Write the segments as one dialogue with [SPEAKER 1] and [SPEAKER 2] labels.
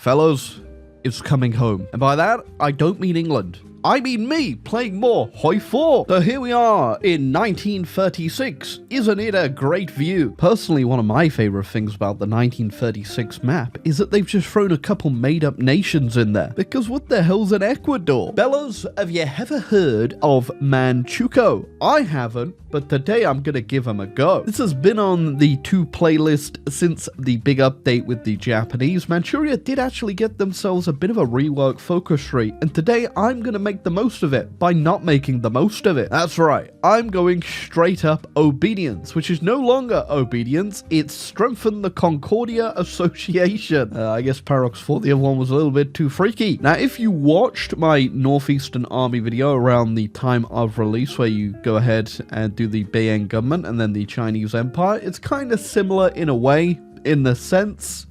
[SPEAKER 1] Fellas, it's coming home. And by that, I don't mean England. I mean me playing more HOI4. So here we are in 1936. Isn't it a great view? Personally, one of my favorite things about the 1936 map is that they've just thrown a couple made-up nations in there. Because what the hell's an Ecuador? Fellas, have you ever heard of Manchukuo? I haven't, but today I'm gonna give them a go. This has been on the 2 playlist since the big update with the Japanese. Manchuria did actually get themselves a bit of a rework focus tree, and today I'm gonna make the most of it by not making the most of it. That's right, I'm going straight up obedience, which is no longer obedience, it's strengthen the Concordia Association. I guess Paradox thought the other one was a little bit too freaky. Now, if you watched my Northeastern Army video around the time of release, where you go ahead and do the Beiyang government and then the Chinese Empire, it's kind of similar in a way, in the sense.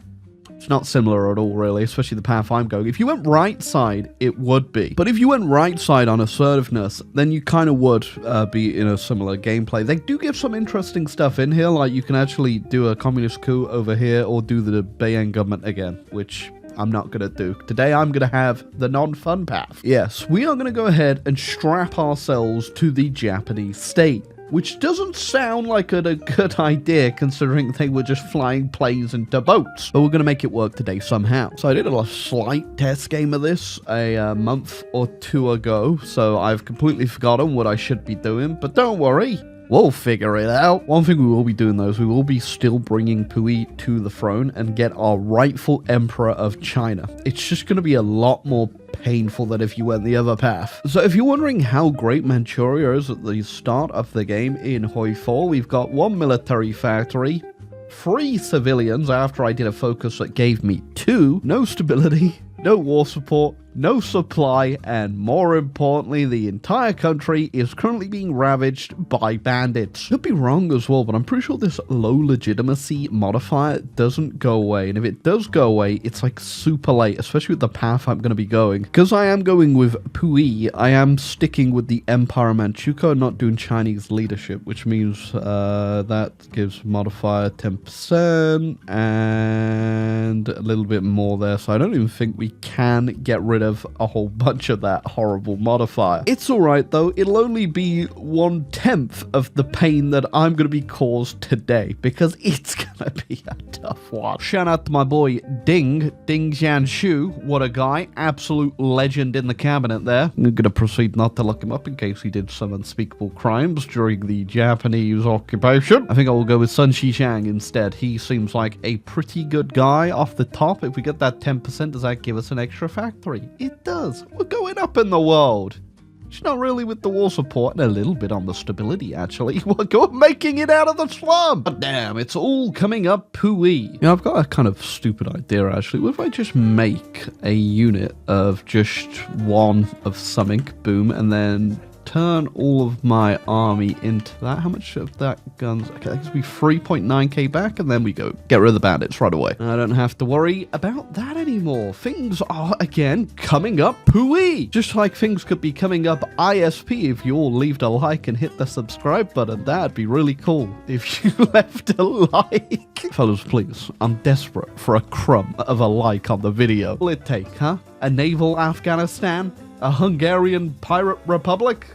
[SPEAKER 1] It's not similar at all, really, especially the path I'm going. If you went right side, it would be. But if you went right side on assertiveness, then you kind of would be in a similar gameplay. They do give some interesting stuff in here, like you can actually do a communist coup over here or do the Beiyang government again, which I'm not going to do. Today, I'm going to have the non-fun path. Yes, we are going to go ahead and strap ourselves to the Japanese state, which doesn't sound like a good idea considering they were just flying planes into boats. But we're going to make it work today somehow. So I did a slight test game of this a month or 2 ago, so I've completely forgotten what I should be doing, but don't worry. We'll figure it out. One thing we will be doing, though, is we will be still bringing Pui to the throne and get our rightful emperor of China. It's just going to be a lot more painful than if you went the other path. So if you're wondering how great Manchuria is at the start of the game in HOI4, we've got 1 military factory, 3 civilians after I did a focus that gave me 2, no stability, no war support, no supply, and more importantly, the entire country is currently being ravaged by bandits. Could be wrong as well, but I'm pretty sure this low legitimacy modifier doesn't go away, and if it does go away, it's like super late, especially with the path I'm going to be going. Because I am going with Pui, I am sticking with the Empire of Manchukuo, not doing Chinese leadership, which means that gives modifier 10% and a little bit more there, so I don't even think we can get rid of a whole bunch of that horrible modifier. It's alright though, it'll only be 1/10 of the pain that I'm going to be caused today, because it's going to be a tough one. Shout out to my boy Ding Jianshu, what a guy, absolute legend in the cabinet there. I'm going to proceed not to look him up in case he did some unspeakable crimes during the Japanese occupation. I think I will go with Sun Shishang instead. He seems like a pretty good guy off the top. If we get that 10%, does that give us an extra factory? It does. We're going up in the world. It's not really with the war support and a little bit on the stability, actually. We're making it out of the slum. But damn, it's all coming up Pui. You know, I've got a kind of stupid idea, actually. What if I just make a unit of just 1 of something, boom, and then turn all of my army into that? How much of that guns? Okay, that gives me 3.9k back, and then we go get rid of the bandits right away. I don't have to worry about that anymore. Things are again coming up Pui. Just like things could be coming up ISP if you all leave a like and hit the subscribe button. That'd be really cool if you left a like. Fellas, please, I'm desperate for a crumb of a like on the video. What will it take, huh? A naval Afghanistan? A Hungarian pirate republic?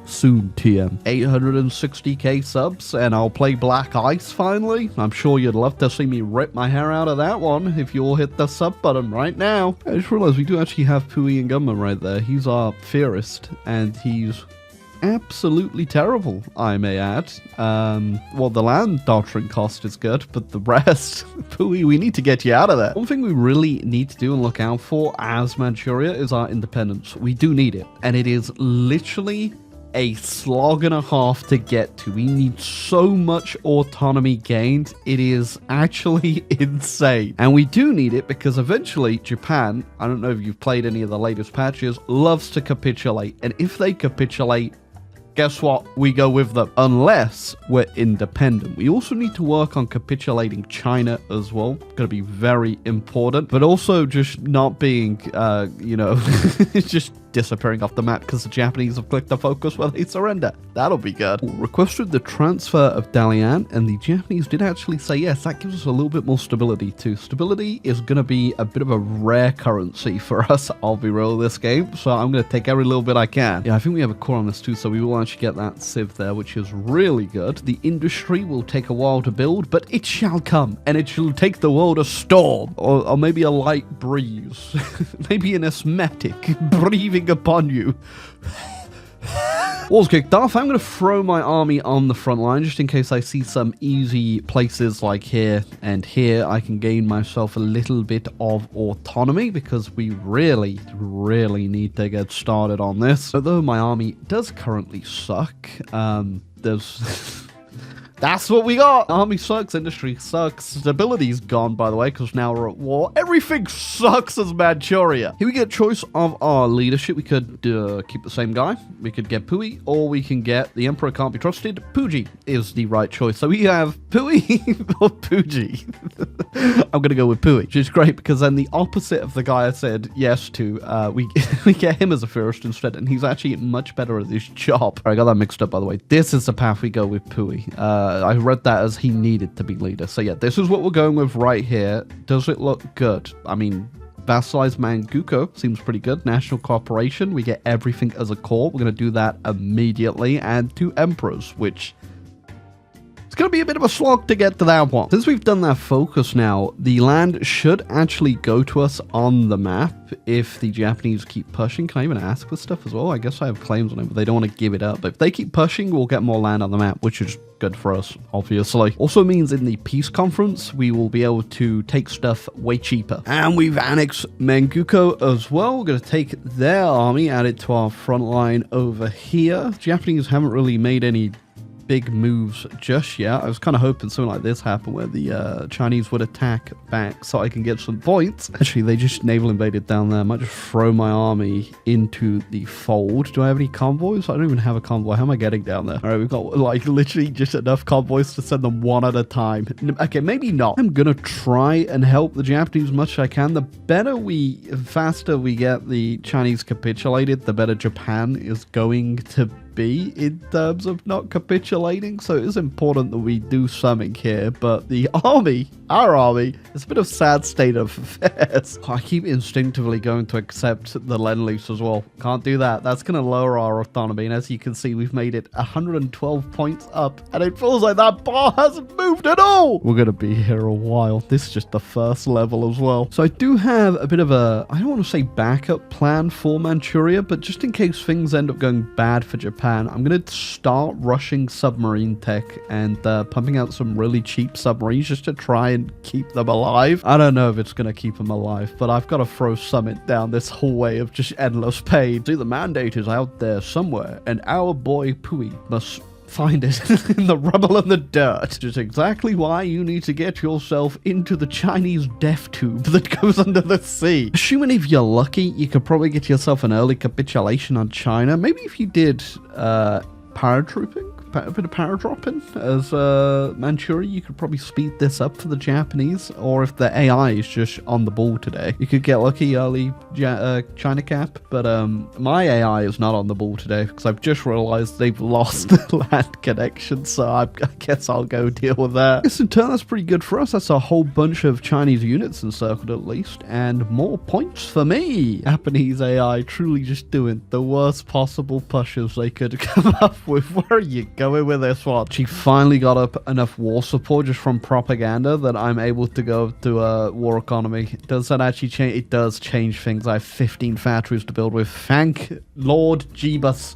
[SPEAKER 1] Soon, TM. 860k subs, and I'll play Black Ice finally. I'm sure you'd love to see me rip my hair out of that one if you all hit the sub button right now. I just realized we do actually have Pui in government right there. He's our theorist, and he's absolutely terrible, I may add. Well, the land doctrine cost is good, but the rest, Pui, we need to get you out of there. One thing we really need to do and look out for as Manchuria is our independence. We do need it, and it is literally a slog and a half to get to. We need so much autonomy gained. It is actually insane. And we do need it because eventually Japan, I don't know if you've played any of the latest patches, loves to capitulate. And if they capitulate, guess what? We go with them, unless we're independent. We also need to work on capitulating China as well. Going to be very important, but also just not being, you know, just disappearing off the map because the Japanese have clicked the focus where they surrender. That'll be good. Requested the transfer of Dalian, and the Japanese did actually say yes. That gives us a little bit more stability too. Stability is going to be a bit of a rare currency for us, I'll be real, this game, so I'm going to take every little bit I can. Yeah, I think we have a core on this too, so we will actually get that civ there, which is really good. The industry will take a while to build, but it shall come, and it shall take the world a storm, or maybe a light breeze, maybe an asthmatic breathing upon you. War's kicked off. I'm going to throw my army on the front line just in case I see some easy places like here and here. I can gain myself a little bit of autonomy because we really, really need to get started on this. Although my army does currently suck, there's... That's what we got. Army sucks, industry sucks, stability's gone, by the way, because now we're at war. Everything sucks as Manchuria. Here we get choice of our leadership. We could keep the same guy. We could get Pui, or we can get the Emperor Can't Be Trusted. Puji is the right choice. So we have Pui or Puji. I'm going to go with Pui, which is great because then the opposite of the guy I said yes to, we get him as a first instead, and he's actually much better at his job. I got that mixed up, by the way. This is the path we go with Pui. I read that as he needed to be leader. So yeah, this is what we're going with right here. Does it look good? I mean, vassalized Manchukuo seems pretty good. National cooperation, we get everything as a core. We're going to do that immediately. And 2 emperors, which... it's going to be a bit of a slog to get to that one. Since we've done that focus now, the land should actually go to us on the map if the Japanese keep pushing. Can I even ask for stuff as well? I guess I have claims on it, but they don't want to give it up. But if they keep pushing, we'll get more land on the map, which is good for us, obviously. Also means in the peace conference, we will be able to take stuff way cheaper. And we've annexed Manchukuo as well. We're going to take their army, add it to our front line over here. Japanese haven't really made any big moves just yet. I was kind of hoping something like this happened where the Chinese would attack back so I can get some points. Actually, they just naval invaded down there. I might just throw my army into the fold. Do I have any convoys? I don't even have a convoy. How am I getting down there? All right, we've got like literally just enough convoys to send them one at a time. Okay, maybe not. I'm gonna try and help the Japanese as much as I can. The faster we get the Chinese capitulated, the better Japan is going to be in terms of not capitulating, so it is important that we do something here. But the army, our army, is a bit of a sad state of affairs. I keep instinctively going to accept the Lend-Lease as well. Can't do that. That's going to lower our autonomy, and as you can see, we've made it 112 points up, and it feels like that bar hasn't moved at all. We're going to be here a while. This is just the first level as well. So I do have a bit of a, I don't want to say backup plan for Manchuria, but just in case things end up going bad for Japan, I'm going to start rushing submarine tech and pumping out some really cheap submarines just to try and keep them alive. I don't know if it's going to keep them alive, but I've got to throw Summit down this hallway of just endless pain. See, the mandate is out there somewhere, and our boy Pui must find it in the rubble and the dirt. Which is exactly why you need to get yourself into the Chinese death tube that goes under the sea. Assuming if you're lucky, you could probably get yourself an early capitulation on China. Maybe if you did paratrooping, a bit of paradropping as Manchuria, you could probably speed this up for the Japanese. Or if the AI is just on the ball today, you could get lucky early China cap. But my AI is not on the ball today because I've just realized they've lost the land connection, so I guess I'll go deal with that. I guess in turn that's pretty good for us. That's a whole bunch of Chinese units encircled at least, and more points for me. Japanese AI truly just doing the worst possible pushes they could come up with. Where are you going with this one? She finally got up enough war support just from propaganda that I'm able to go to a war economy. Does that actually change? It does change things. I have 15 factories to build with. Thank Lord Jeebus.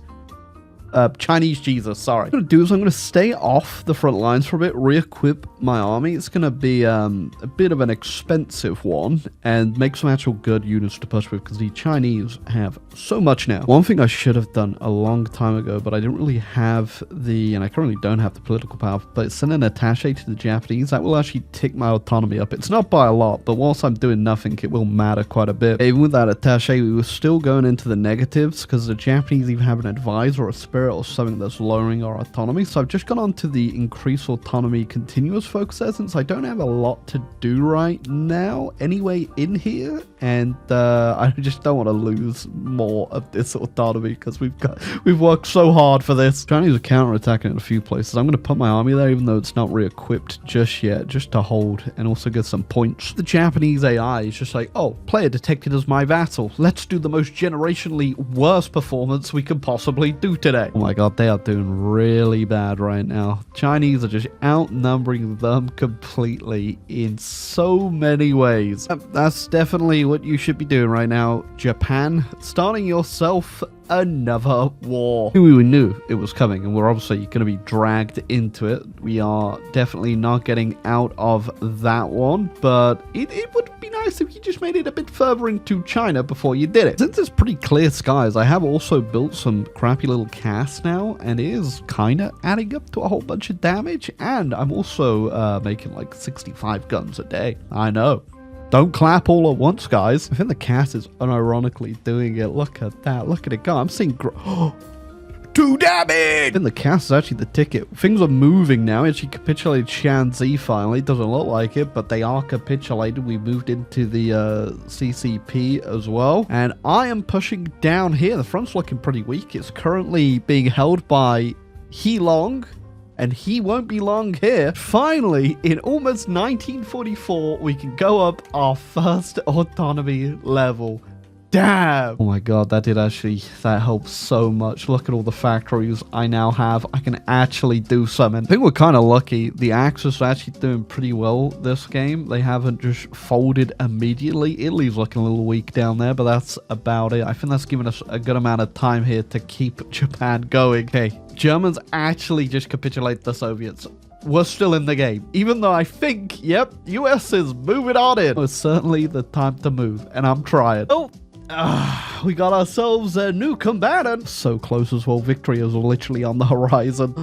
[SPEAKER 1] Chinese Jesus, sorry. What I'm going to do is I'm going to stay off the front lines for a bit, re-equip my army. It's going to be a bit of an expensive one and make some actual good units to push with because the Chinese have so much now. One thing I should have done a long time ago, but I didn't really have and I currently don't have the political power, but send an attaché to the Japanese. That will actually tick my autonomy up. It's not by a lot, but whilst I'm doing nothing, it will matter quite a bit. Even with that attaché, we were still going into the negatives because the Japanese even have an advisor or a spirit here or something that's lowering our autonomy. So I've just gone on to the increase autonomy continuous focus there, since I don't have a lot to do right now anyway in here, and I just don't want to lose more of this autonomy because we've worked so hard for this. Chinese are counterattacking in a few places. I'm going to put my army there even though it's not re-equipped just yet, just to hold and also get some points. The Japanese AI is just like, oh, player detected as my vassal. Let's do the most generationally worst performance we can possibly do today. Oh my god, they are doing really bad right now. Chinese are just outnumbering them completely in so many ways. That's definitely what you should be doing right now, Japan. Starting yourself another war. We knew it was coming, and we're obviously going to be dragged into it. We are definitely not getting out of that one, but it would be nice if you just made it a bit further into China before you did it. Since it's pretty clear skies, I have also built some crappy little casts now, and it is kind of adding up to a whole bunch of damage, and I'm also making like 65 guns a day. I know. Don't clap all at once, guys. I think the cast is unironically doing it. Look at that. Look at it go. I'm seeing 2 damage! And the cast is actually the ticket. Things are moving now. Actually capitulated Shanxi finally. Doesn't look like it, but they are capitulated. We moved into the CCP as well. And I am pushing down here. The front's looking pretty weak. It's currently being held by Heilong, and he won't be long here. Finally, in almost 1944, we can go up our first autonomy level. Damn! Oh my god, that helps so much. Look at all the factories I now have. I can actually do something. I think we're kind of lucky. The Axis are actually doing pretty well this game. They haven't just folded immediately. Italy's looking a little weak down there, but that's about it. I think that's given us a good amount of time here to keep Japan going. Okay, Germans actually just capitulate the Soviets. We're still in the game, even though I think, yep, US is moving on in. It's certainly the time to move, and I'm trying. Oh, we got ourselves a new combatant. So close as well. Victory is literally on the horizon.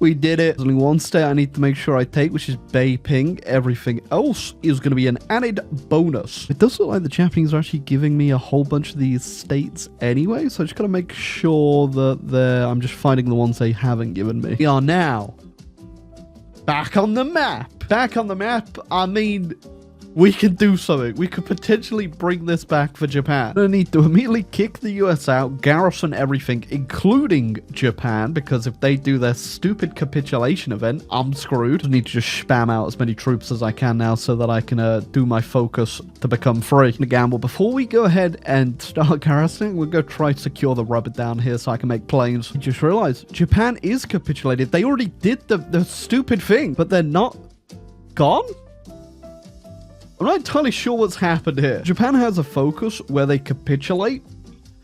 [SPEAKER 1] We did it. There's only one state I need to make sure I take, which is Beiping. Everything else is going to be an added bonus. It does look like the Japanese are actually giving me a whole bunch of these states anyway, so I just got to make sure that I'm just finding the ones they haven't given me. We are now back on the map. Back on the map, I mean, we can do something. We could potentially bring this back for Japan. I need to immediately kick the US out, garrison everything, including Japan, because if they do their stupid capitulation event, I'm screwed. I need to just spam out as many troops as I can now so that I can do my focus to become free. The gamble. Before we go ahead and start garrisoning, we'll go try to secure the rubber down here so I can make planes. I just realized Japan is capitulated. They already did the stupid thing, but they're not gone? I'm not entirely sure what's happened here. Japan has a focus where they capitulate,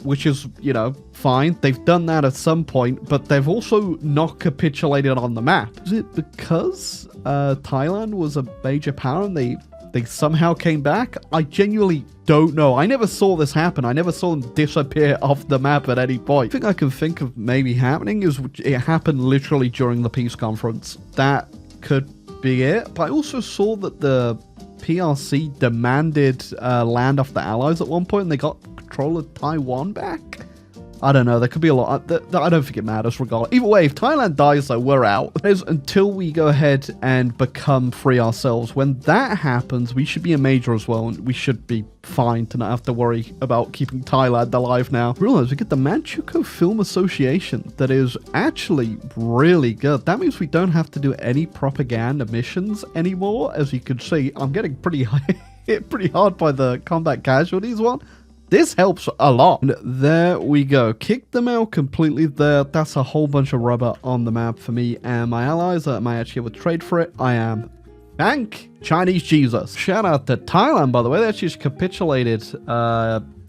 [SPEAKER 1] which is, you know, fine. They've done that at some point, but they've also not capitulated on the map. Is it because Thailand was a major power and they somehow came back? I genuinely don't know. I never saw this happen. I never saw them disappear off the map at any point. The thing I can think of maybe happening is it happened literally during the peace conference. That could be it. But I also saw that the PRC demanded land off the Allies at one point, and they got control of Taiwan back. I don't know. There could be a lot. I don't think it matters regardless. Either way, if Thailand dies, though, we're out. Until we go ahead and become free ourselves. When that happens, we should be a major as well, and we should be fine to not have to worry about keeping Thailand alive now. Realize we get the Manchukuo Film Association that is actually really good. That means we don't have to do any propaganda missions anymore. As you can see, I'm getting pretty hit pretty hard by the combat casualties one. This helps a lot. And there we go. Kick them out completely there. That's a whole bunch of rubber on the map for me and my allies. Am I actually able to trade for it? I am. Thank Chinese Jesus. Shout out to Thailand, by the way. They actually just capitulated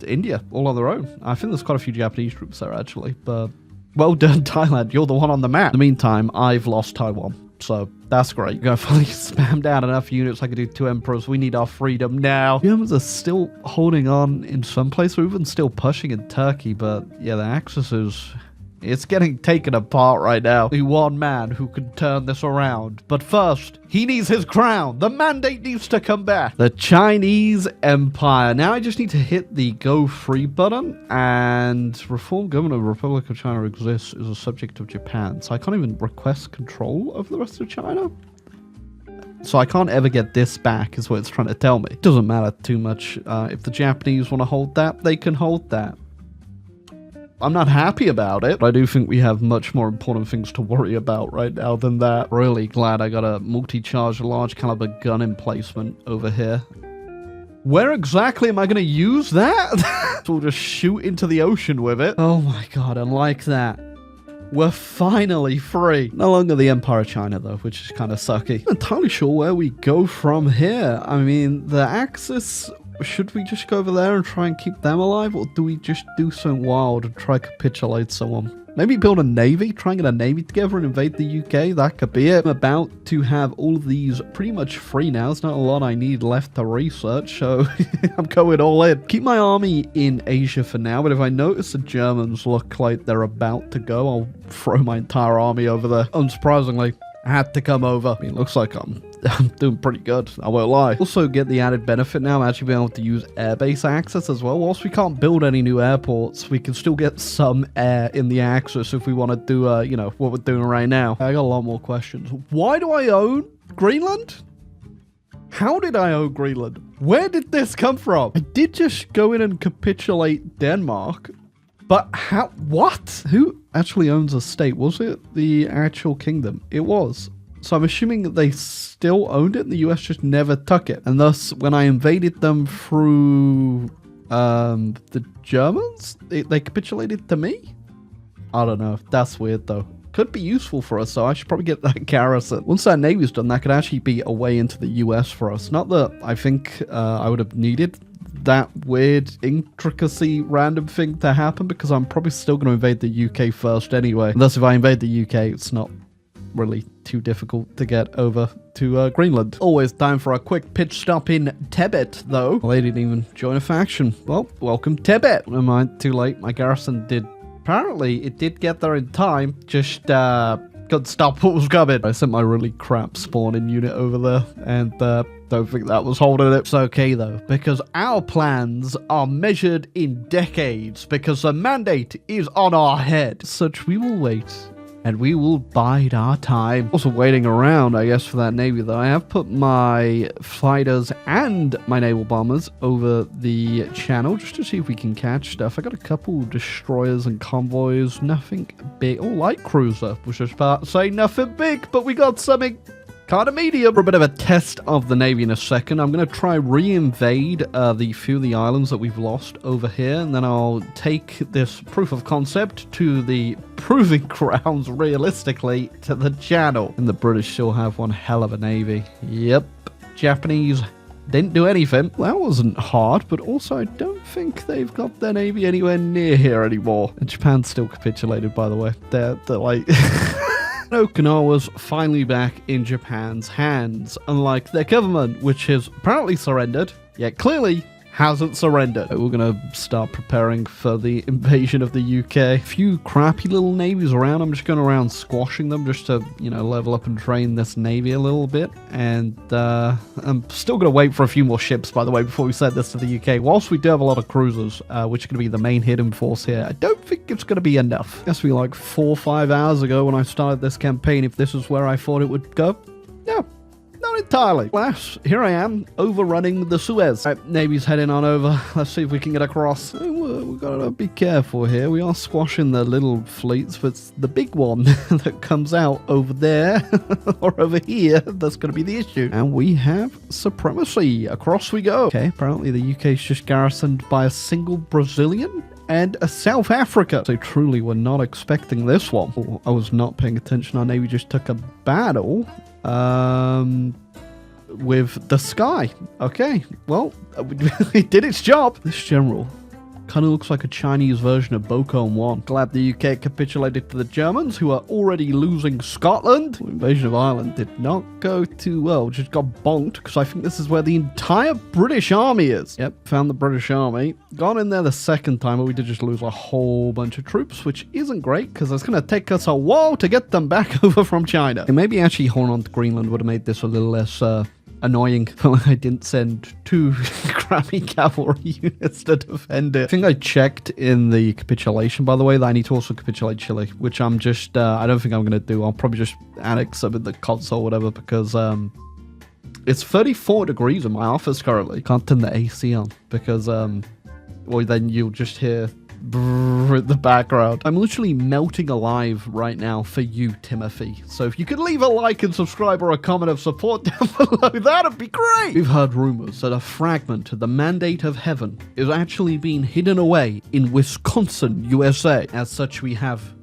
[SPEAKER 1] India all on their own. I think there's quite a few Japanese troops there, actually. But well done, Thailand. You're the one on the map. In the meantime, I've lost Taiwan. So that's great. You're going to finally spam down enough units. I can do 2 emperors. We need our freedom now. Germans are still holding on in some places. We're even still pushing in Turkey. But yeah, the Axis is It's getting taken apart right now. The one man who can turn this around. But first, he needs his crown. The mandate needs to come back. The Chinese Empire. Now I just need to hit the Go Free button. And reform government of the Republic of China exists is a subject of Japan. So I can't even request control over the rest of China. So I can't ever get this back is what it's trying to tell me. It doesn't matter too much. If the Japanese want to hold that, they can hold that. I'm not happy about it, but I do think we have much more important things to worry about right now than that. Really glad I got a multi-charge large caliber gun emplacement over here. Where exactly am I going to use that? So we'll just shoot into the ocean with it. Oh my god, I like that. We're finally free. No longer the Empire of China, though, which is kind of sucky. I'm not entirely sure where we go from here. I mean, the Axis... Should we just go over there and try and keep them alive? Or do we just do something wild and try to capitulate someone? Maybe build a navy? Try and get a navy together and invade the UK? That could be it. I'm about to have all of these pretty much free now. There's not a lot I need left to research, so I'm going all in. Keep my army in Asia for now, but if I notice the Germans look like they're about to go, I'll throw my entire army over there. Unsurprisingly, I had to come over. I mean, it looks like I'm doing pretty good, I won't lie. Also get the added benefit now of actually being able to use airbase access as well. Whilst we can't build any new airports, we can still get some air in the Axis if we want to do, you know, what we're doing right now. I got a lot more questions. Why do I own Greenland? How did I own Greenland? Where did this come from? I did just go in and capitulate Denmark, but how? What? Who actually owns a state? Was it the actual kingdom? It was. So I'm assuming that they still owned it and the US just never took it. And thus, when I invaded them through the Germans, they capitulated to me? I don't know. That's weird, though. Could be useful for us, so I should probably get that garrison. Once that navy's done, that could actually be a way into the US for us. Not that I think I would have needed that weird intricacy random thing to happen, because I'm probably still going to invade the UK first anyway. Thus, if I invade the UK, it's not really too difficult to get over to Greenland. Always time for a quick pitch stop in Tibet, though. Well, they didn't even join a faction. Well, welcome Tibet. Never mind, too late. My garrison did... Apparently, it did get there in time. Just couldn't stop what was coming. I sent my really crap spawning unit over there, and don't think that was holding it. It's okay, though, because our plans are measured in decades, because the mandate is on our head. Such we will wait. And we will bide our time. Also waiting around, I guess, for that navy, though. I have put my fighters and my naval bombers over the channel just to see if we can catch stuff. I got a couple destroyers and convoys. Nothing big. Oh, light cruiser. Was just about to say nothing big, but we got something kind of medium. For a bit of a test of the navy in a second, I'm going to try re-invade the few of the islands that we've lost over here, and then I'll take this proof of concept to the proving grounds, realistically, to the channel. And the British still have one hell of a navy. Yep. Japanese didn't do anything. That wasn't hard, but also I don't think they've got their navy anywhere near here anymore. And Japan's still capitulated, by the way. They're like... Okinawa's finally back in Japan's hands, unlike their government, which has apparently surrendered, yet clearly hasn't surrendered. We're gonna start preparing for the invasion of the UK. A few crappy little navies around. I'm just going around squashing them just to, you know, level up and train this navy a little bit. And I'm still gonna wait for a few more ships, by the way, before we send this to the UK. Whilst we do have a lot of cruisers, which are gonna be the main hidden force here, I don't think it's gonna be enough. It has to be like 4 or 5 hours ago when I started this campaign, if this is where I thought it would go. Yeah. Not entirely. Alas, here I am, overrunning the Suez. Right, Navy's heading on over. Let's see if we can get across. We've got to be careful here. We are squashing the little fleets, but it's the big one that comes out over there or over here that's going to be the issue. And we have supremacy. Across we go. Okay, apparently the UK is just garrisoned by a single Brazilian and a South Africa. So truly, we're not expecting this one. Oh, I was not paying attention. Our Navy just took a battle with the sky. Okay, well, it did its job. This general Kind of looks like a Chinese version of Boko 1. Glad the UK capitulated to the Germans, who are already losing Scotland. The invasion of Ireland did not go too well, just got bonked, because I think this is where the entire British army is. Yep, found the British army. Got in there the second time, but we did just lose a whole bunch of troops, which isn't great, because it's going to take us a while to get them back over from China. And maybe actually holding on to Greenland would have made this a little less annoying. I didn't send 2 crappy cavalry units to defend it. I think I checked in the capitulation, by the way, that I need to also capitulate Chile, which I'm just, I don't think I'm going to do. I'll probably just annex them in the console or whatever, because it's 34 degrees in my office currently. Can't turn the AC on, because, well, then you'll just hear in the background. I'm literally melting alive right now for you, Timothy. So if you could leave a like and subscribe or a comment of support down below, that'd be great. We've heard rumors that a fragment of the Mandate of Heaven is actually being hidden away in Wisconsin, USA. As such, we have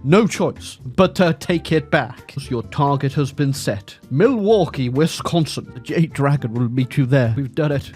[SPEAKER 1] no choice but to take it back. Your target has been set. Milwaukee, Wisconsin. The Jade Dragon will meet you there. We've done it.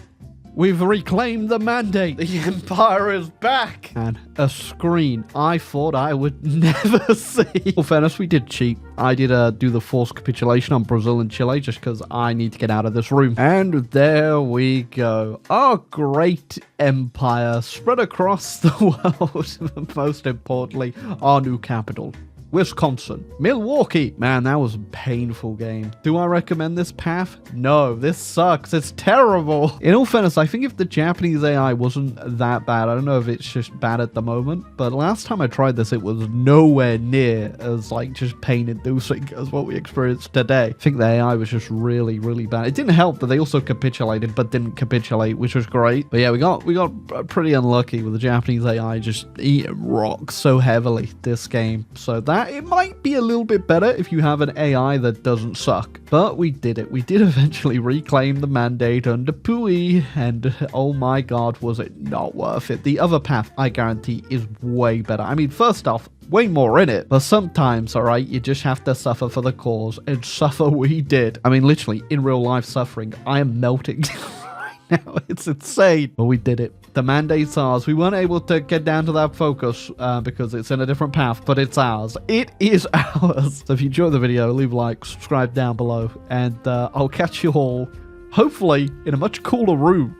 [SPEAKER 1] We've reclaimed the mandate. The Empire is back. And a screen I thought I would never see. In fairness, we did cheat. I did do the forced capitulation on Brazil and Chile just because I need to get out of this room. And there we go. Our great empire spread across the world. Most importantly, our new capital. Wisconsin. Milwaukee. Man, that was a painful game. Do I recommend this path? No, this sucks. It's terrible. In all fairness, I think if the Japanese AI wasn't that bad, I don't know if it's just bad at the moment, but last time I tried this, it was nowhere near as like just pain-inducing as what we experienced today. I think the AI was just really, really bad. It didn't help that they also capitulated, but didn't capitulate, which was great. But yeah, we got pretty unlucky with the Japanese AI just eating rocks so heavily this game. So that it might be a little bit better if you have an AI that doesn't suck. But we did it. We did eventually reclaim the mandate under Pui, and oh my god, was it not worth it. The other path, I guarantee, is way better. I mean, first off, way more in it. But sometimes, alright, you just have to suffer for the cause, and suffer we did. I mean, literally, in real life suffering, I am melting right now. It's insane. But we did it. The mandate's ours. We weren't able to get down to that focus because it's in a different path, but it's ours. It is ours. So if you enjoyed the video, leave a like, subscribe down below, and I'll catch you all, hopefully, in a much cooler room